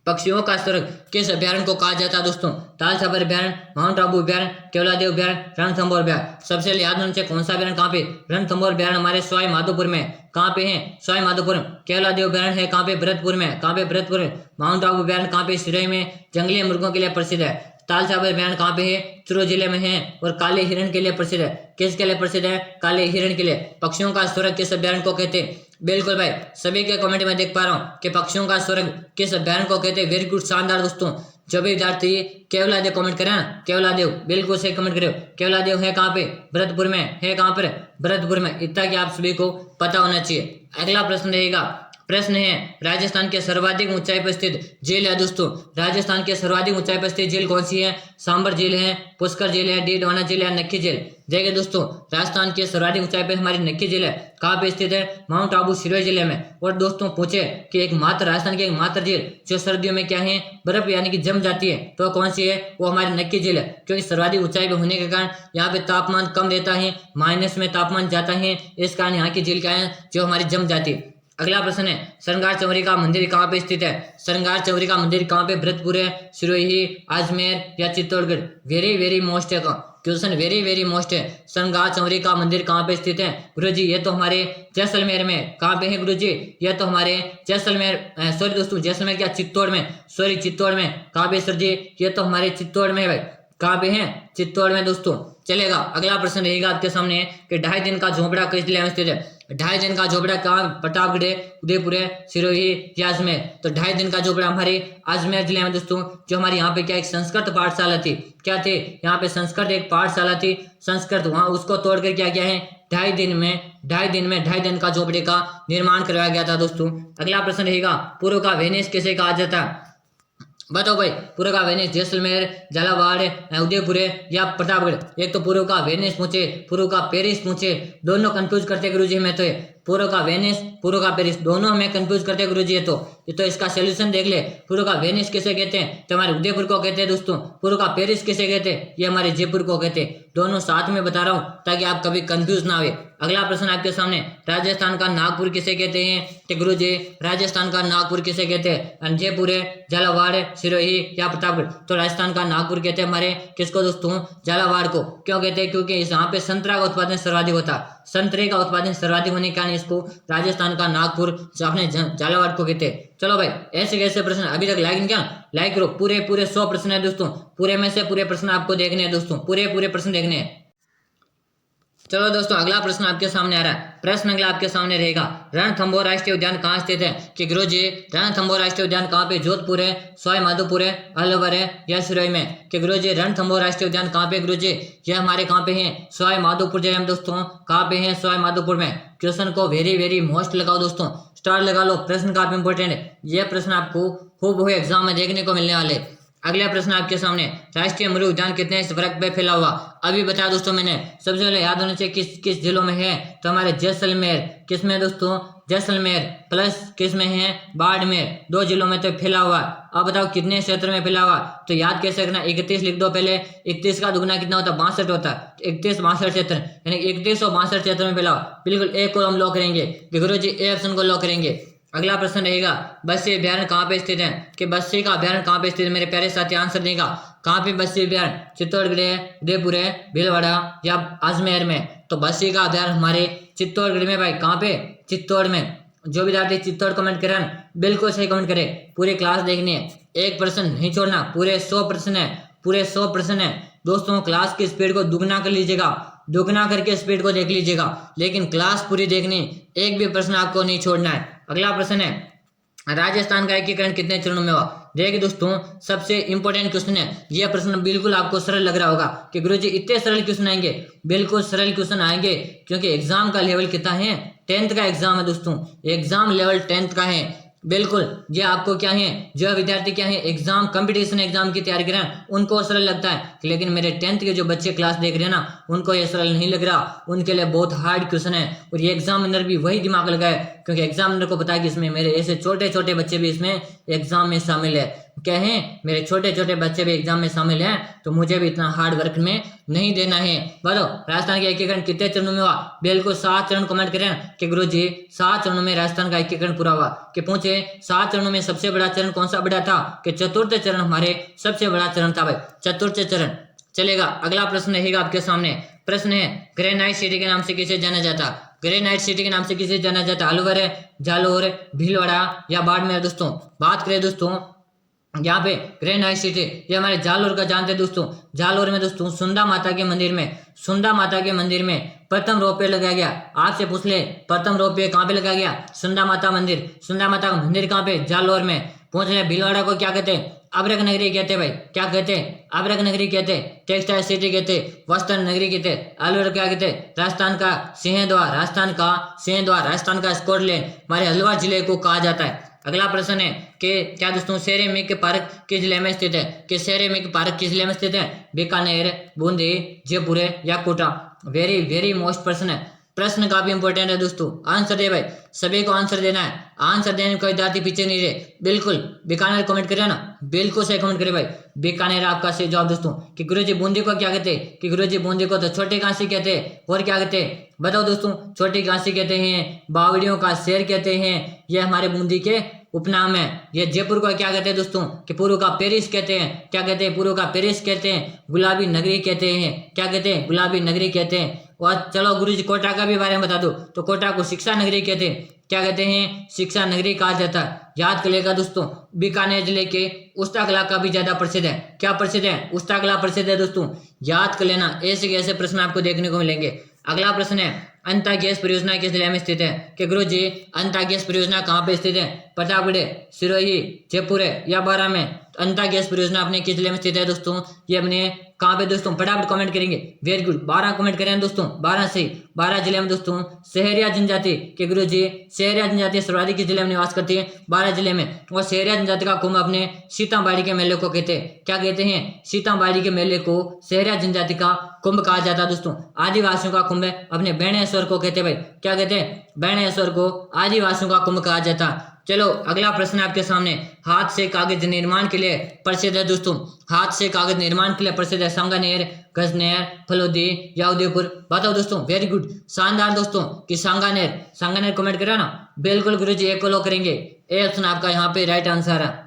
पक्षियों का स्वर्ग किस अभ्यारण्य को कहा जाता है दोस्तों? ताल छापर अभ्यारण्य, माउंट आबू अभ्यारण्य, केवलादेव अभ्यारण्य, रणथंभौर अभ्यारण्य। सबसे पहले याद होना चाहिए कौन सा अभ्यारण्य कहाँ पे? रणथंभौर अभ्यारण्य हमारे सवाई माधोपुर में। कहाँ पे है? सवाई माधोपुर। केवलादेव अभ्यारण्य है कहाँ पे? भरतपुर में। कहाँ पे? भरतपुर में। माउंट आबू अभ्यारण्य कहाँ पे? सिरोही में, जंगली मुर्गों के लिए प्रसिद्ध है। ताल छापर अभ्यारण्य कहाँ पे है? चूरू जिले में है। और काले हिरण के लिए प्रसिद्ध है। किसके लिए प्रसिद्ध है? काले हिरण के लिए। पक्षियों का स्वर्ग किस अभ्यारण्य को कहते हैं? बिल्कुल भाई, सभी के कमेंट में देख पा रहा हूँ कि पक्षियों का स्वर्ग किस अभ्यारण्य को कहते हैं। वेरी गुड, शानदार दोस्तों। जो भी विद्यार्थी केवलादेव कमेंट करें ना, केवलादेव बिल्कुल सही कमेंट करो। केवलादेव है कहाँ पे? भरतपुर में। है कहाँ पर? भरतपुर में। इतना कि आप सभी को पता होना चाहिए। अगला प्रश्न रहेगा, प्रश्न है राजस्थान के सर्वाधिक ऊंचाई पर स्थित झील है दोस्तों। राजस्थान के सर्वाधिक ऊंचाई पर स्थित झील कौन सी है? सांबर झील है, पुष्कर झील है, डीडवाना झील है, नक्की झील। देखिए दोस्तों, राजस्थान के सर्वाधिक ऊंचाई पर हमारी नक्की झील है। कहाँ पे स्थित है? माउंट आबू सिरोही जिले में। और दोस्तों पूछे कि एक मात्र राजस्थान की एक मात्र झील जो सर्दियों में क्या है? बर्फ यानी कि जम जाती है, तो कौन सी है? वो हमारी नक्की झील है। क्योंकि सर्वाधिक ऊंचाई पे होने के कारण यहाँ पे तापमान कम रहता है, माइनस में तापमान जाता है, इस कारण यहाँ की झील क्या है? जो हमारी जम जाती है। अगला प्रश्न है, श्रृंगार चौरी का मंदिर कहाँ पे स्थित है? श्रृंगार चौरी का मंदिर कहाँ पे? भरतपुर है, सिरोही, अजमेर या चित्तौड़गढ़? वेरी वेरी मोस्ट है क्वेश्चन, वेरी वेरी मोस्ट है। श्रृंगार चौरी का मंदिर कहाँ पे स्थित है? गुरुजी ये तो हमारे जैसलमेर में। कहाँ पे है गुरुजी? ये तो हमारे जैसलमेर, सॉरी दोस्तों, जैसलमेर क्या? चित्तौड़ में, सॉरी चित्तौड़ में। कहाँ पे सर जी? ये तो हमारे चित्तौड़ में भाई। कहाँ पे है? चित्तौड़ में दोस्तों। चलेगा, अगला प्रश्न रहेगा आपके सामने कि 2.5 दिन का झोपड़ा किस जिले में स्थित है? 2.5 दिन का झोपड़ा कहाँ? प्रतापगढ़, उदयपुर, सिरोही या अजमेर? तो 2.5 दिन का झोपड़ा हमारे अजमेर जिले में दोस्तों। जो हमारे यहाँ पे क्या एक संस्कृत पाठशाला थी, क्या थे? यहाँ पे संस्कृत एक पाठशाला थी, संस्कृत, वहां उसको तोड़कर क्या किया है? 2.5 दिन का झोपड़े का निर्माण करवाया गया था दोस्तों। अगला प्रश्न रहेगा, पूर्व का वेनिस किसे कहा जाता है? बताओ भाई, पूर्व का वेनिस झालावाड़, झालावाड़, उदयपुर या प्रतापगढ़? एक तो पूर्व का वेनिस पूछे, पूर्व का पेरिस पूछे, दोनों कंफ्यूज करते गुरुजी में। तो पूर्व का वेनिस, पूर्व का पेरिस, दोनों हमें कंफ्यूज करते गुरुजी। ये तो इसका सोल्यूशन देख ले। पूर्व का वेनिस किसे कहते हैं? तो हमारे उदयपुर को कहते हैं दोस्तों। पूर्व का पेरिस किसे कहते हैं? ये हमारे जयपुर को कहते हैं। दोनों साथ में बता रहा हूँ ताकि आप कभी कंफ्यूज ना हुए। अगला प्रश्न आपके सामने, राजस्थान का नागपुर किसे कहते हैं? तो गुरुजी राजस्थान का नागपुर किसे कहते हैं? जयपुर, झालावाड़, सिरोही या प्रतापगढ़? तो राजस्थान का नागपुर कहते हैं हमारे किसको दोस्तों? झालावाड़ को। क्यों कहते हैं? क्योंकि यहाँ पे संतरा का उत्पादन सर्वाधिक होता है। संतरे का उत्पादन सर्वाधिक होने के कारण इसको राजस्थान का नागपुर अपने झालावाड़ को कहते हैं। चलो भाई, ऐसे कैसे प्रश्न अभी तक लाइक नहीं किया? लाइक करो। पूरे 100 प्रश्न है दोस्तों। पूरे में से पूरे प्रश्न आपको देखने हैं दोस्तों, पूरे प्रश्न देखने हैं। चलो दोस्तों, अगला प्रश्न आपके सामने आ रहा है। प्रश्न अगला आपके सामने रहेगा, रणथंभौर राष्ट्रीय उद्यान कहाँ स्थित है? कि गुरुजी रणथंभौर राष्ट्रीय उद्यान कहाँ पे? जोधपुर है, सवाई माधोपुर है, अलवर है या सिरोही में? कि गुरुजी रणथंभौर राष्ट्रीय उद्यान कहाँ पे? गुरुजी ये हमारे कहाँ पे है? सवाई माधोपुर जिले में दोस्तों। कहाँ पे है? सवाई माधोपुर में। क्वेश्चन को वेरी वेरी मोस्ट लगाओ दोस्तों, स्टार लगा लो। प्रश्न काफी इंपॉर्टेंट है। यह प्रश्न आपको खूब एग्जाम में देखने को मिलने वाले। अगला प्रश्न आपके सामने, राष्ट्रीय मृग उद्यान कितने वर्ग पे फैला हुआ? अभी बताया दोस्तों मैंने। सबसे पहले याद होना चाहिए किस किस जिलों में है? तो हमारे जैसलमेर, किसमें दोस्तों? जैसलमेर प्लस किस में है, बाड़मेर, 2 जिलों में तो फैला हुआ। अब बताओ कितने क्षेत्र में फैला हुआ, तो याद कैसे रखना, 31 लिख दो पहले, 31 का दुगना कितना होता है, 62 होता है, 31 62 क्षेत्र, यानी 3162 क्षेत्र में फैला हुआ। बिल्कुल एक को हम लॉक करेंगे कि गुरु जी ए ऑप्शन को लॉक करेंगे। अगला प्रश्न रहेगा बस्सी अभ्यारण्य कहाँ पे स्थित है, कि बस्सी का अभ्यारण्य कहाँ पे स्थित है, मेरे प्यारे साथी आंसर देगा कहाँ पे बस्सी अभ्यारण्य, चित्तौड़गढ़ है, उदयपुर है, भीलवाड़ा या अजमेर में। तो बस्सी का अभ्यारण्य हमारे चित्तौड़गढ़ में भाई, कहाँ पे, चित्तौड़ में। जो विद्यार्थी चित्तौड़ कमेंट करें बिल्कुल सही कमेंट करे, पूरी क्लास देखनी है, एक प्रश्न नहीं छोड़ना, पूरे 100 प्रश्न है, पूरे 100 प्रश्न है दोस्तों। क्लास की स्पीड को दुगना कर लीजिएगा, दुगना करके स्पीड को देख लीजिएगा, लेकिन क्लास पूरी देखनी, एक भी प्रश्न आपको नहीं छोड़ना है। अगला प्रश्न है राजस्थान का एकीकरण कितने चरणों में हुआ। देखिए दोस्तों सबसे इंपॉर्टेंट क्वेश्चन है यह प्रश्न, बिल्कुल आपको सरल लग रहा होगा कि गुरुजी इतने सरल क्वेश्चन आएंगे, बिल्कुल सरल क्वेश्चन आएंगे, क्योंकि एग्जाम का लेवल कितना है, 10th का एग्जाम है दोस्तों, एग्जाम लेवल 10th का है। बिल्कुल ये आपको क्या है, जो विद्यार्थी क्या है एग्जाम कंपटीशन एग्जाम की तैयारी कर रहे हैं उनको सरल लगता है, लेकिन मेरे 10th के जो बच्चे क्लास देख रहे हैं ना उनको ये सरल नहीं लग रहा, उनके लिए बहुत हार्ड क्वेश्चन है। और ये एग्जामिनर भी वही दिमाग लगाए, क्योंकि एग्जामिनर को पता है कि इसमें मेरे ऐसे छोटे छोटे बच्चे भी इसमें एग्जाम में शामिल है, क्या है मेरे छोटे छोटे बच्चे भी एग्जाम में शामिल हैं, तो मुझे भी इतना हार्ड वर्क में नहीं देना है। बोलो राजस्थान का एकीकरण कितने चरणों में हुआ, बिल्कुल 7 चरण कमेंट करें कि गुरुजी 7 चरणों में राजस्थान का एकीकरण पूरा हुआ। कि पूछे 7 चरणों में सबसे बड़ा चरण कौन सा बड़ा था, कि चतुर्थ चरण हमारे सबसे बड़ा चरण था भाई, चतुर्थ चरण। चलेगा अगला प्रश्न रहेगा आपके सामने, प्रश्न है ग्रेनाइट सिटी के नाम से किसे जाना जाता, ग्रेनाइट सिटी के नाम से किसे जाना जाता, अलवर है, जालोर, भीलवाड़ा या बाड़मेर। दोस्तों बात करें दोस्तों यहाँ पे ग्रेनाइट सिटी, ये हमारे जालोर का जानते हैं दोस्तों। जालोर में दोस्तों सुंदा माता के मंदिर में, सुंदा माता के मंदिर में प्रथम रोपवे लगाया गया। आपसे पूछ ले प्रथम रोपवे कहाँ पे लगाया गया, सुंदा माता मंदिर, सुंदा माता का मंदिर कहाँ पे, जालोर में। पूछ ले भीलवाड़ा को क्या कहते हैं, अब्रक नगरी कहते हैं भाई, क्या कहते हैं, अब्रक नगरी कहते हैं, टेक्सटाइल सिटी कहते, वस्त्र नगरी कहते, अलवर क्या कहते, राजस्थान का सिंहद्वार, राजस्थान का सिंहद्वार, राजस्थान का स्कॉटलैंड, हमारे हल्द्वार जिले को कहा जाता है। अगला प्रश्न है कि क्या दोस्तों सेरेमिक पार्क किस जिले में स्थित है, कि सेरेमिक पार्क किस जिले में स्थित है, बीकानेर, बूंदी, जयपुर या कोटा। वेरी वेरी मोस्ट प्रश्न है, प्रश्न काफी इंपॉर्टेंट है दोस्तों, आंसर दे भाई, सभी को आंसर देना है, आंसर देने में कोई विद्यार्थी पीछे नहीं रहे। बिल्कुल बीकानेर कमेंट करे ना, बिल्कुल सही कमेंट करे भाई, बीकानेर आपका सही जवाब दोस्तों। कि गुरुजी बूंदी को क्या कहते हैं, कि गुरुजी बूंदी को तो छोटी कांसी कहते हैं, और क्या कहते हैं बताओ दोस्तों, छोटी कांसी कहते हैं, बावड़ियों का शेर कहते हैं, ये हमारे बूंदी के उपनाम है। ये जयपुर को क्या कहते हैं दोस्तों, कि पूर्व का पेरिस कहते हैं, क्या कहते हैं, पूर्व का पेरिस कहते हैं, गुलाबी नगरी कहते हैं, क्या कहते हैं, गुलाबी नगरी कहते हैं। और चलो गुरुजी कोटा का भी बारे में बता दो, तो कोटा को शिक्षा नगरी कहते हैं, क्या कहते हैं, शिक्षा नगरी कहा जाता है। याद करेगा दोस्तों, बीकानेर जिले के उस्ता कला का भी ज्यादा प्रसिद्ध है, क्या प्रसिद्ध है, उस्ता कला प्रसिद्ध है दोस्तों, याद कर लेना, ऐसे कैसे प्रश्न आपको देखने को मिलेंगे। अगला प्रश्न है अंता गैस परियोजना किस जिले में स्थित है, कि गुरुजी अंता गैस परियोजना कहाँ पे स्थित है, प्रतापगढ़, सिरोही, जयपुर या बारां में। अंता गैस परियोजना अपने किस जिले में स्थित है दोस्तों, ये अपने कहाँ पे दोस्तों, फटाफट कमेंट करेंगे, वेरी गुड, 12 कमेंट करें दोस्तों, 12 से 12 जिले में दोस्तों। सहरिया जनजाति, कि गुरुजी सहरिया जनजाति सर्वाधिक किस जिले में निवास करती है, 12 जिले में। और सहरिया जनजाति का कुंभ अपने सीताबाड़ी के मेले को कहते हैं, क्या कहते हैं, सीताबाड़ी के मेले को सहरिया जनजाति का कुंभ कहा जाता है दोस्तों। आदिवासियों का कुंभ अपने बैणेश्वर को कहते हैं भाई, क्या कहते हैं, बैणेश्वर को आदिवासियों का कुंभ कहा जाता है। चलो अगला प्रश्न आपके सामने, हाथ से कागज निर्माण के लिए प्रसिद्ध है दोस्तों, हाथ से कागज निर्माण के लिए प्रसिद्ध है सांगानेर, गजनेर, फलोदी या उदयपुर। बताओ दोस्तों, वेरी गुड, शानदार दोस्तों, कि सांगानेर, सांगानेर कमेंट करा ना, बिल्कुल गुरुजी एक को लो करेंगे, ए ऑप्शन आपका यहाँ पे राइट आंसर है।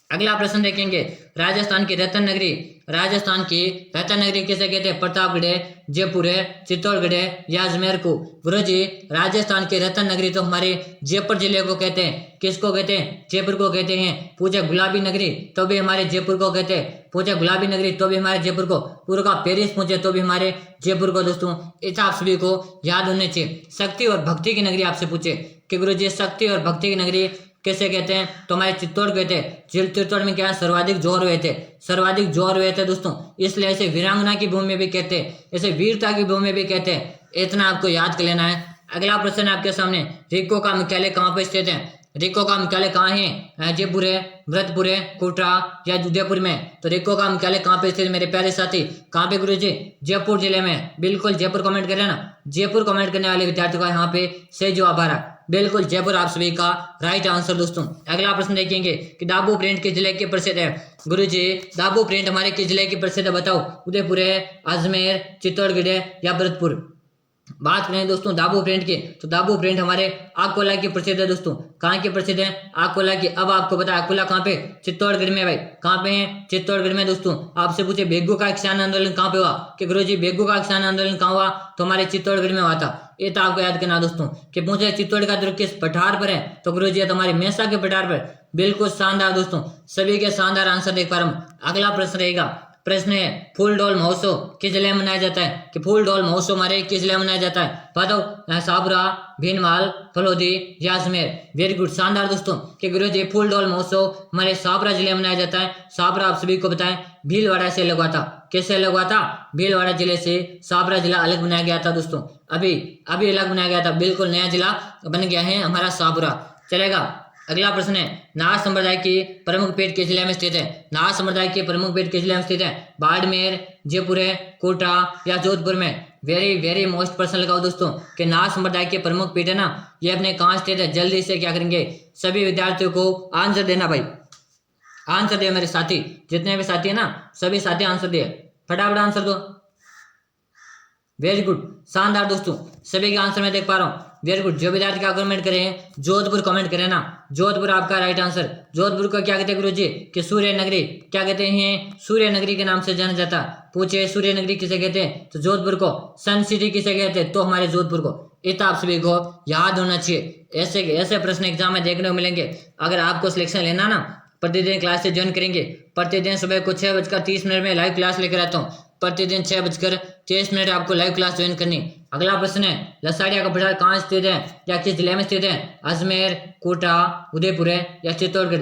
अगला प्रश्न देखेंगे, राजस्थान की रतन नगरी, राजस्थान की रतन नगरी किसे कहते हैं, प्रतापगढ़, जयपुर, चित्तौड़गढ़ या अजमेर को। गुरुजी राजस्थान की रतन नगरी तो हमारे जयपुर जिले को कहते हैं, किसको कहते हैं, जयपुर को कहते हैं। पूछे गुलाबी नगरी तो भी हमारे जयपुर को कहते हैं, पूछे गुलाबी नगरी तो भी हमारे जयपुर को, पूर्व का पेरिस पूछे तो भी हमारे जयपुर को। दोस्तों इतना आप सभी को याद होने चाहिए। शक्ति और भक्ति की नगरी आपसे पूछे कि गुरुजी शक्ति और भक्ति की नगरी कैसे कहते हैं, तो हमारे चित्तौड़ कहते हैं। चित्तौड़ में क्या सर्वाधिक जोर हुए थे, सर्वाधिक जोर हुए थे दोस्तों, इसलिए ऐसे वीरांगना की भूमि में भी कहते हैं, ऐसे वीरता की भूमि में भी कहते हैं। इतना आपको याद कर लेना है। अगला प्रश्न आपके सामने, रिको का मुख्यालय कहाँ पर स्थित है, रिको का मुख्यालय कहाँ है, जयपुर है, भरतपुर है, कोटा या उदयपुर में। तो रिको का मुख्यालय कहाँ पे स्थित है मेरे प्यारे साथी, कहाँ पे गुरुजी, जयपुर जिले में। बिल्कुल जयपुर कमेंट करें ना, जयपुर कमेंट करने वाले विद्यार्थियों का यहाँ पे सही जवाब आ रहा है। बिल्कुल जयपुर आप सभी का राइट आंसर दोस्तों। अगला प्रश्न देखेंगे कि दाबू प्रिंट किस जिले की प्रसिद्ध है। गुरुजी दाबू प्रिंट हमारे किस जिले की प्रसिद्ध है बताओ। उदयपुर है, अजमेर, चित्तौड़गढ़ है या भरतपुर। बात करें दोस्तों दाबू प्रिंट की, तो दाबू प्रिंट हमारे अकोला की प्रसिद्ध है दोस्तों। कहाँ की प्रसिद्ध है? अकोला की। अब आपको पता है अकोला कहाँ पे? चित्तौड़गढ़ में भाई। कहाँ पे है? चित्तौड़गढ़ में दोस्तों। आपसे पूछे बेगू का किसान आंदोलन कहाँ पे हुआ, कि गुरुजी बेगू का किसान आंदोलन कहाँ हुआ, तो हमारे चित्तौड़गढ़ में हुआ था। ये तो आपको याद करना दोस्तों। कि पूछे चित्तौड़ का दुर्ग किस पठार पर है, तो गुरुजी तुम्हारे मेसा के पठार पर। बिल्कुल शानदार दोस्तों, सभी के शानदार आंसर देख पा रहा हूँ। अगला प्रश्न रहेगा, प्रश्न है फूल डोल महोत्सव किस जिले में मनाया जाता है, कि फूल डोल महोत्सव हमारे किस जिले में मनाया जाता है बताओ। साबरा, भीनमाल, फलोदी या अजमेर। वेरी गुड, शानदार दोस्तों। कि गुरुजी फूल डोल महोत्सव हमारे साबरा जिले में मनाया जाता है। साबरा आप सभी को बताएं भीलवाड़ा से अलग हुआ था। कैसे अलग हुआ था? भीलवाड़ा जिले से साबरा जिला अलग बनाया गया था दोस्तों। अभी अभी अलग बनाया गया था, बिल्कुल नया जिला बन गया है हमारा साबरा। चलेगा। अगला प्रश्न है नाथ संप्रदाय की प्रमुख पीठ किस जिले में स्थित है। नाथ संप्रदाय की प्रमुख पीठ किस जिले में स्थित है? बाड़मेर, जयपुर, कोटा या जोधपुर में। वेरी वेरी मोस्ट प्रश्न लगाओ दोस्तों कि नाथ संप्रदाय के प्रमुख पीठ है ना, ये अपने कहाँ स्थित है। जल्दी से क्या करेंगे सभी विद्यार्थियों को आंसर देना भाई। आंसर दे मेरे साथी, जितने भी साथी है ना सभी साथी आंसर दिए, फटाफट आंसर दो। वेरी गुड, शानदार दोस्तों, सभी के आंसर मैं देख पा रहा हूँ। Very good. जो विद्यार्थी का कमेंट करें जोधपुर कमेंट करें ना, जोधपुर आपका राइट आंसर। जोधपुर को क्या कहते हैं गुरुजी? कि सूर्य नगरी। क्या कहते हैं? सूर्य नगरी के नाम से जाना जाता। पूछे सूर्य नगरी किसे कहते हैं, तो जोधपुर को। सन सिटी किसे कहते हैं, तो हमारे जोधपुर को। इतना आप सभी को याद होना चाहिए। ऐसे ऐसे प्रश्न एग्जाम में देखने को मिलेंगे। अगर आपको सिलेक्शन लेना ना, प्रतिदिन क्लास से ज्वाइन करेंगे। प्रतिदिन सुबह को 6:30 में लाइव क्लास लेकर आता हूँ। प्रतिदिन 6:30 आपको लाइव क्लास ज्वाइन करनी। अगला प्रश्न है लसाड़िया का पठार कहाँ स्थित है या किस जिले में स्थित है। अजमेर, कोटा, उदयपुर है या चित्तौड़गढ़।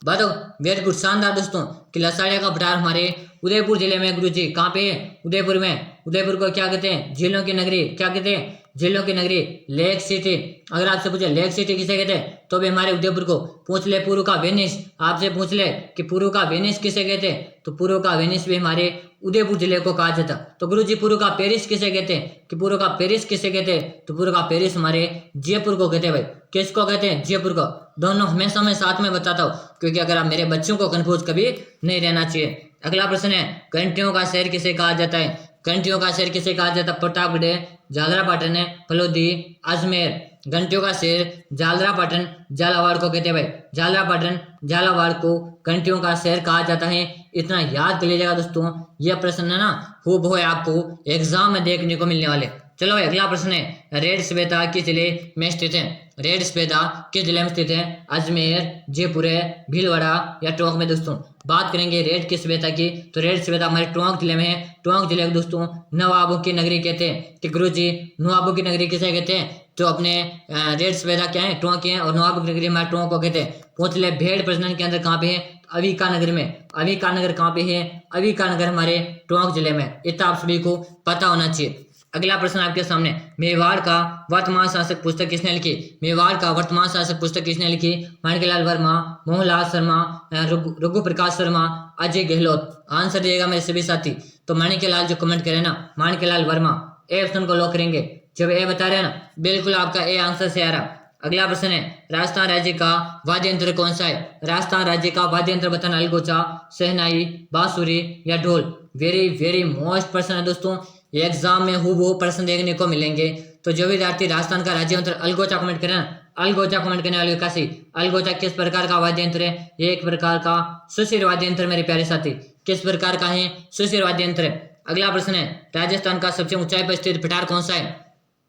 बताओ। वेरी गुड, शानदार दोस्तों कि लसाड़िया का पठार हमारे उदयपुर जिले में। गुरुजी कहाँ पे है? उदयपुर में। उदयपुर को क्या कहते हैं? झीलों की नगरी। क्या कहते हैं? झीलों की नगरी, लेक सिटी। अगर आपसे पूछे लेक सिटी किसे कहते हैं, तो भी हमारे उदयपुर को। पूछ ले पूर्व का वेनिस, आपसे पूछ ले कि पूर्व का वेनिस किसे कहते हैं, तो पूर्व का वेनिस भी हमारे उदयपुर जिले को कहा जाता। तो गुरुजी पूर्व का पेरिस किसे कहते हैं, कि पूर्व का पेरिस किसे कहते हैं, तो पूर्व का पेरिस हमारे जयपुर को कहते हैं भाई। किसको कहते हैं? जयपुर को। दोनों हमेशा मैं साथ में बताता हूँ, क्योंकि अगर आप मेरे बच्चों को कंफ्यूज कभी नहीं रहना चाहिए। अगला प्रश्न है घंटियों का शहर किसे कहा जाता है। घंटियों का शहर किसे कहा जाता है? प्रतापगढ़, झालरापाटन, फलोदी, अजमेर। घंटियों का शहर झालरापाटन, झालावाड़ को कहते हैं भाई। झालरापाटन, झालावाड़ को घंटियों का शहर कहा जाता है। इतना याद कर लीजिएगा दोस्तों। यह प्रश्न है ना हूबहू आपको एग्जाम में देखने को मिलने वाले। चलो अगला प्रश्न है रेड सफेदा किस जिले में स्थित है। रेड सफेदा किस जिले में स्थित है? अजमेर, जयपुर, भीलवाड़ा या टोंक में दोस्तों। बात करेंगे रेड की सफेदा की, तो रेड सफेदा हमारे टोंक जिले में है। टोंक जिले को दोस्तों नवाबों की नगरी कहते हैं। कि गुरुजी नवाबों की नगरी किसे कहते हैं, तो अपने रेड सफेदा क्या है? टोंक है। और नवाबों की नगरी हमारे टोंक को कहते हैं। पूछ ले भेड़ प्रजनन के अंदर कहाँ पे है? अविका नगर में। अविका नगर कहाँ पे है? अविका नगर हमारे टोंक जिले में। इतना आप सभी को पता होना चाहिए। अगला प्रश्न आपके सामने मेवाड़ का वर्तमान शासक पुस्तक किसने लिखी। मेवाड़ का वर्तमान शासक पुस्तक किसने लिखी? माणिकलाल वर्मा, मोहनलाल शर्मा, रघु प्रकाश शर्मा, अजय गहलोत। आंसर दिएगा मेरे सभी साथी। तो माणिकलाल जो कमेंट करे ना, माणिकलाल वर्मा, ए ऑप्शन को लॉक करेंगे। जब ए बता रहे हैं ना, बिल्कुल आपका ए आंसर से आ रहा। अगला प्रश्न है राजस्थान राज्य का वाद्य यंत्र कौन सा है। राजस्थान राज्य का वाद्य यंत्र बताना। अलगोचा, शहनाई, बांसुरी या ढोल। वेरी वेरी मोस्ट प्रश्न है दोस्तों। एग्जाम में हूबहू प्रश्न देखने को मिलेंगे। तो जो विद्यार्थी राजस्थान का राज्य यंत्र अलगोचा कमेंट करें ना, अलगोचा कमेंट करने वाले विकासी। अलगोचा किस प्रकार का वाद्य यंत्र है? ये एक प्रकार का सुशिर वाद्य यंत्र मेरे प्यारे साथी। किस प्रकार का है? सुशिर वाद्य यंत्र। अगला प्रश्न है राजस्थान का सबसे ऊंचाई पर स्थित पठार कौन सा है।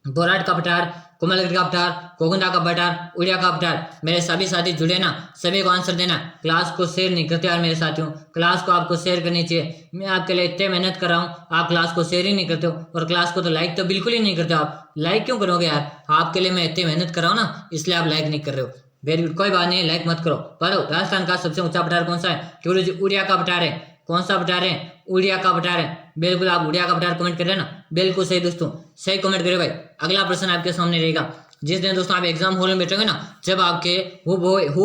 बोराट का पठार, कोमलगढ़ का पठार, कोगंडा का पठार, उड़िया का पठार। मेरे सभी साथी जुड़े ना, सभी को आंसर देना। क्लास को शेयर नहीं करते यार मेरे साथियों, क्लास को आपको शेयर करनी चाहिए। मैं आपके लिए इतने मेहनत कर रहा हूँ, आप क्लास को शेयर ही नहीं करते हो। और क्लास को तो लाइक तो बिल्कुल ही नहीं करते हो। आप लाइक क्यों करोगे यार? आपके लिए मैं इतनी मेहनत कर रहा हूँ ना, इसलिए आप लाइक नहीं कर रहे हो। वेरी गुड, कोई बात नहीं, लाइक मत करो। पढ़ो राजस्थान का सबसे ऊंचा पठार कौन सा है? गुरुजी उड़िया का पठार है। कौन सा पठार है? उड़िया का पठार है। बिल्कुल आप उड़िया का पठार कमेंट कर रहे हैं ना, बिल्कुल सही दोस्तों, सही कमेंट करें भाई। अगला प्रश्न आपके सामने रहेगा जिस दिन दोस्तों आप एग्जाम हॉल में बैठोगे ना, जब आपके हु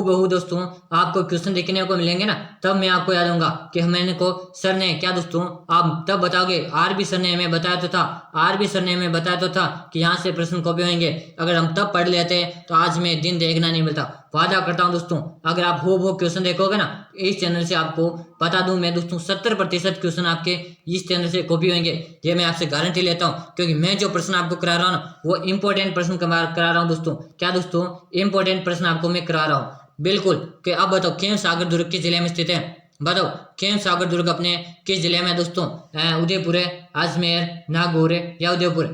बहू दोस्तों आपको क्वेश्चन देखने को मिलेंगे ना, तब मैं आपको याद दूंगा कि मैंने को सर ने क्या दोस्तों, आप तब बताओगे आरबी सर ने हमें बताया तो था, आरबी सर ने हमें बताया तो था कि यहाँ से प्रश्न कॉपी होंगे। अगर हम तब पढ़ लेते तो आज में दिन देखना नहीं मिलता। वादा करता हूँ दोस्तों, अगर आप हो क्वेश्चन देखोगे ना इस चैनल से, आपको बता दूं मैं दोस्तों 70% क्वेश्चन आपके इस चैनल से कॉपी होंगे। ये मैं आपसे गारंटी लेता हूँ, क्योंकि मैं जो प्रश्न आपको करा रहा हूँ ना, वो इंपॉर्टेंट प्रश्न करा रहा हूँ दोस्तों। क्या दोस्तों, इंपॉर्टेंट प्रश्न आपको मैं करा रहा हूँ बिल्कुल। कि अब बताओ खेम सागर दुर्ग किस जिले में स्थित है? बताओ खेम सागर दुर्ग अपने किस जिले में दोस्तों? उदयपुर है, अजमेर, नागौर या उदयपुर?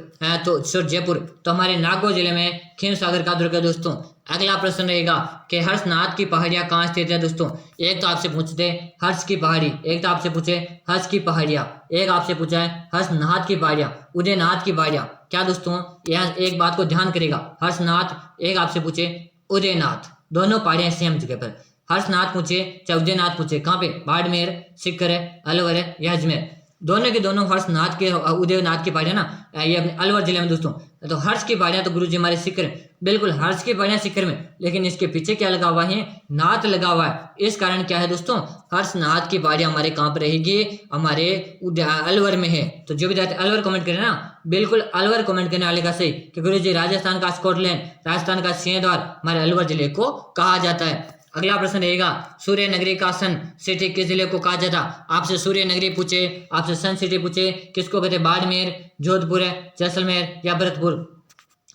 तो सर जयपुर। तो हमारे नागौर जिले में खेम सागर का दुर्ग है दोस्तों। अगला प्रश्न रहेगा कि हर्षनाथ की पहाड़ियां कहाँ स्थित है दोस्तों? एक तो आपसे पूछते हर्ष की पहाड़ी, एक तो आपसे पूछे हर्ष की पहाड़ियां, एक आपसे पूछा है हर्षनाथ की पहाड़ियां, उदयनाथ की पहाड़ियां। क्या दोस्तों, यहाँ एक बात को ध्यान करेगा, हर्षनाथ, एक आपसे पूछे उदयनाथ, दोनों पहाड़ियां सेम जगह पर। हर्षनाथ पूछे चाहे उदयनाथ पूछे, कहाँ पे? बाड़मेर, सीकर है, अलवर है या अजमेर। दोनों के दोनों हर्षनाथ के उदयनाथ की पहाड़ियां ना ये अपने अलवर जिले में दोस्तों। तो हर्ष की पहाड़ियां तो गुरुजी हमारे सीकर है, बिल्कुल हर्ष की पहाड़ियां सीकर में, लेकिन इसके पीछे क्या लगा हुआ है? नाथ लगा हुआ है। इस कारण क्या है दोस्तों, हर्षनाथ की पहाड़ियां हमारे कहाँ पर रहेगी? हमारे अलवर में है। तो जो विद्यार्थी अलवर कमेंट करे ना, बिल्कुल अलवर कमेंट करने वाले का सही कि गुरुजी राजस्थान का स्कॉटलैंड, राजस्थान का सिंहद्वार हमारे अलवर जिले को कहा जाता है। अगला प्रश्न रहेगा सूर्य नगरी का सन सिटी किस जिले को कहा जाता? आपसे सूर्य नगरी पूछे, आपसे सन सिटी पूछे, किसको कहते? बाड़मेर, जोधपुर है, जैसलमेर या भरतपुर?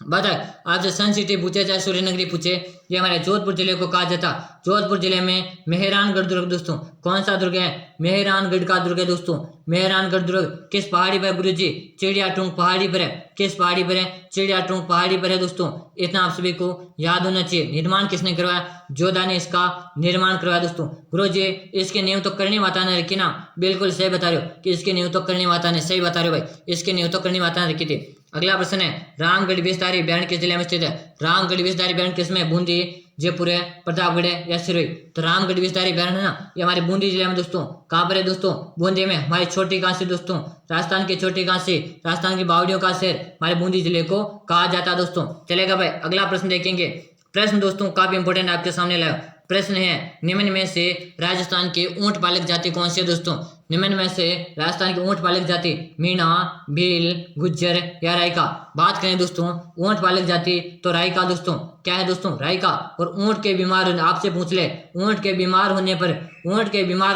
बताए आपसे सन सिटी पूछे चाहे सूर्य नगरी पूछे, ये हमारे जोधपुर जिले को कहा जाता। जोधपुर जिले में मेहरानगढ़ दुर्ग दोस्तों, कौन सा दुर्ग है? मेहरानगढ़ का दुर्ग है दोस्तों। मेहरानगढ़ दुर्ग किस पहाड़ी पर गुरुजी? चिड़ियाटूंग पहाड़ी पर है। किस पहाड़ी पर है? चिड़ियाटूंग पहाड़ी पर है दोस्तों। इतना आप सभी को याद होना चाहिए। निर्माण किसने करवाया? जोधा ने इसका निर्माण करवाया दोस्तों। गुरुजी इसके नींव तो करणी माता ने रखी ना, बिल्कुल सही बता रहे हो कि इसके नींव तो करणी माता ने, सही बता रहे हो भाई, इसके नींव तो करणी माता ने रखी थी। अगला प्रश्न है रामगढ़ विस्तारी बैंड किस जिले में स्थित है? रामगढ़ विस्तारी बैंड किसमें? बूंदी, जयपुर है, प्रतापगढ़ है या सिरोही? तो रामगढ़ विस्तारी बैंड है ना, ये हमारे बूंदी जिले में दोस्तों। कहाँ पर है दोस्तों? बूंदी में। हमारी छोटी काशी दोस्तों, राजस्थान की छोटी काशी, राजस्थान की बावड़ियों का शहर हमारे बूंदी जिले को कहा जाता है दोस्तों। चलेगा भाई, अगला प्रश्न देखेंगे। प्रश्न दोस्तों काफी इंपोर्टेंट आपके सामने लाया। प्रश्न है निम्न में से राजस्थान के ऊंट पालक जाति कौन सी है दोस्तों? निम्न में से राजस्थान की ऊंट पालक जाति मीणा, भील, गुज्जर या रायका? बात करें दोस्तों ऊंट पालक जाति तो रायका दोस्तों। क्या है दोस्तों? रायका। और ऊंट के बीमार होने, आपसे पूछ ले, ऊंट के बीमार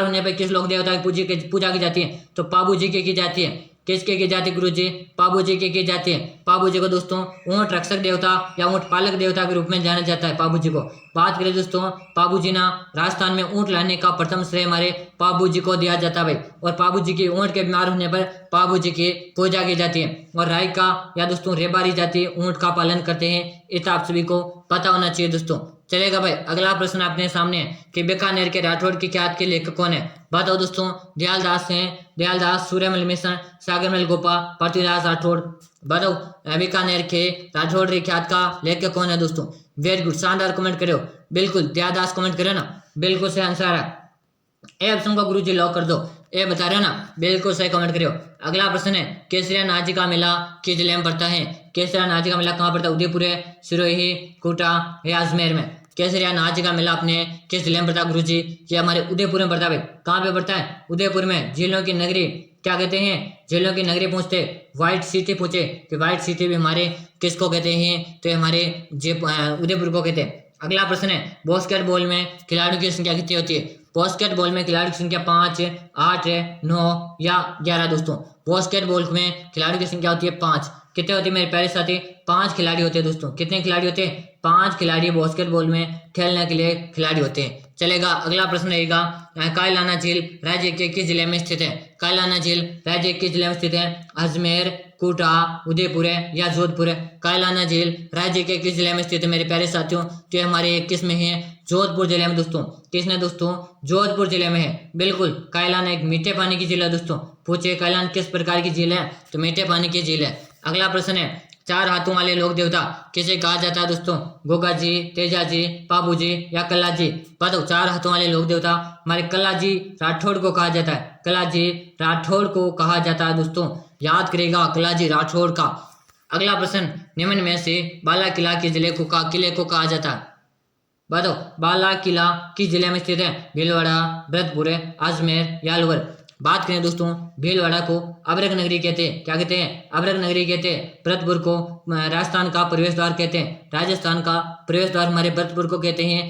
होने पर किस लोक देवता की पूजा की जाती है? तो पाबू जी की जाती है। किसके की जाती गुरुजी? पाबू जी की जाती है। पाबू जी को दोस्तों ऊंट रक्षक देवता या ऊंट पालक देवता के रूप में जाना जाता है पाबू जी को। बात करें दोस्तों पाबू जी ना, राजस्थान में ऊंट लाने का प्रथम श्रेय हमारे पाबू जी को दिया जाता है भाई। और पाबू जी की ऊंट के बीमार होने पर पाबू जी की पूजा की जाती है। और रायका या दोस्तों रेबारी जाति ऊंट का पालन करते हैं, इतना आप सभी को पता होना चाहिए दोस्तों। चलेगा भाई, अगला प्रश्न अपने सामने है कि बीकानेर के राठौड़ की ख्यात के लेखक कौन है? बताओ दोस्तों। दयालदास हैं, दयालदास, सूर्यमल मिश्र, सागरमल गोपा, पृथ्वीराज राठौड़। बताओ बीकानेर के राठौड़ की ख्यात का लेखक कौन है दोस्तों? वेरी गुड, शानदार कमेंट करो, बिल्कुल दयालदास कमेंट करो ना, बिल्कुल सही आंसर है। ए ऑप्शन को गुरुजी लॉक कर दो, ए बता रहे हो ना, बिल्कुल सही कमेंट करो। अगला प्रश्न है केसरिया नाची का मेला किस जिले में पड़ता है? केसरिया नाची का मेला कहाँ पड़ता है? उदयपुर है, सिरोही, कोटा या अजमेर में? केसरिया नाच का मेला अपने किस जिले में पड़ता है गुरुजी? ये हमारे उदयपुर में पड़ता है भाई। कहाँ पे पड़ता है? उदयपुर में। झीलों की नगरी क्या कहते हैं? झीलों की नगरी पूछते, व्हाइट सिटी पूछे कि व्हाइट सिटी भी हमारे किसको कहते हैं? तो हमारे उदयपुर को कहते हैं। अगला प्रश्न है बास्केटबॉल में खिलाड़ियों की संख्या कितनी होती है? बास्केटबॉल में खिलाड़ियों की संख्या 5, 8, 9 या 11 दोस्तों। बास्केटबॉल में खिलाड़ियों की संख्या होती है 5। कितने होती है मेरे प्यारे साथी? 5 खिलाड़ी होते हैं दोस्तों। कितने खिलाड़ी होते हैं? 5 खिलाड़ी बास्केटबॉल में खेलने के लिए खिलाड़ी होते हैं। चलेगा, अगला प्रश्न रहेगा कायलाना झील राज्य के किस जिले में स्थित है? कायलाना झील राज्य के किस जिले में स्थित है? अजमेर, कोटा, उदयपुर है या जोधपुर है? कायलाना झील राज्य के किस जिले में स्थित है मेरे प्यारे साथियों? तो हमारे किस में है? जोधपुर जिले में दोस्तों। किसने दोस्तों? जोधपुर जिले में है, बिल्कुल। कायलाना एक मीठे पानी की झील है दोस्तों। पूछे कायलाना किस प्रकार की झील है? तो मीठे पानी की झील है। अगला प्रश्न है 4 हाथों वाले लोक देवता किसे कहा जाता है दोस्तों? गोगा जी, तेजा जी, पाबू जी या कल्ला जी? बताओ 4 हाथों वाले लोक देवता हमारे कल्ला जी राठौड़ को कहा जाता है। कल्ला जी राठौड़ को कहा जाता है दोस्तों, याद करेगा कल्ला जी राठौड़ का। अगला प्रश्न, निम्न में से बाला किला किस किले को कहा जाता है? बताओ, बाला किला किस जिले में स्थित है? भीलवाड़ा, भरतपुर, अजमेर या अलवर? बात करें दोस्तों, भीलवाड़ा को अभ्रक नगरी कहते हैं। क्या कहते हैं? अभ्रक नगरी कहते हैं। भरतपुर को राजस्थान का प्रवेश द्वार कहते हैं। राजस्थान का प्रवेश द्वार हमारे भरतपुर को कहते हैं।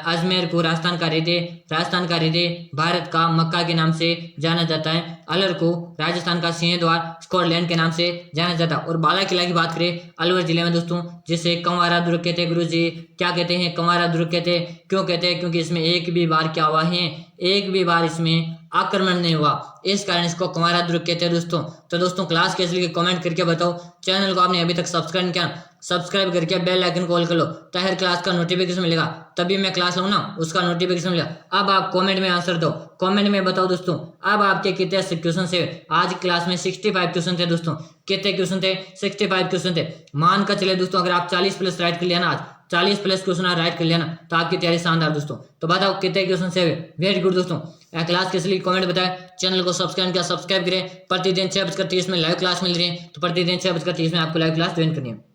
अजमेर को राजस्थान का हृदय, भारत का मक्का के नाम से जाना जाता है। अलवर को राजस्थान का सिंह द्वार, स्कॉटलैंड के नाम से जाना जाता है। और बाला किला की बात करें अलवर जिले में दोस्तों, जिसे कंवारा दुर्ग कहते हैं। गुरु जी क्या कहते हैं? कंवारा दुर्ग कहते हैं। क्यों कहते हैं? क्योंकि इसमें एक भी बार क्या हुआ है? एक भी बार इसमें आक्रमण नहीं हुआ, इस कारण इसको कंवारा दुर्ग कहते हैं दोस्तों। तो दोस्तों क्लास कैसे लगी कमेंट करके बताओ। चैनल को आपने अभी तक सब्सक्राइब नहीं किया, सब्सक्राइब करके बेल आइकन को ऑल कर लो, तो हर क्लास का नोटिफिकेशन मिलेगा। तभी मैं क्लास लूँ ना, उसका नोटिफिकेशन मिलेगा। अब आप कमेंट में आंसर दो, कमेंट में बताओ दोस्तों अब आपके कितने क्वेश्चन थे आज क्लास में? 65 क्वेश्चन थे दोस्तों। कितने क्वेश्चन थे? 65 क्वेश्चन थे। मान कर चले दोस्तों, अगर आप 40 प्लस राइट कर लिया ना, आज 40 प्लस क्वेश्चन राइट कर लिया ना, तो आपकी तैयारी शानदार दोस्तों। तो बताओ कितने क्वेश्चन से? वेरी गुड दोस्तों। क्लास कैसे लगी कमेंट बताएं। चैनल को सब्सक्राइब किया, सब्सक्राइब करें। प्रतिदिन 6:30 में लाइव क्लास मिल रही है, तो प्रतिदिन 6:30 में आपको लाइव क्लास ज्वाइन करनी है।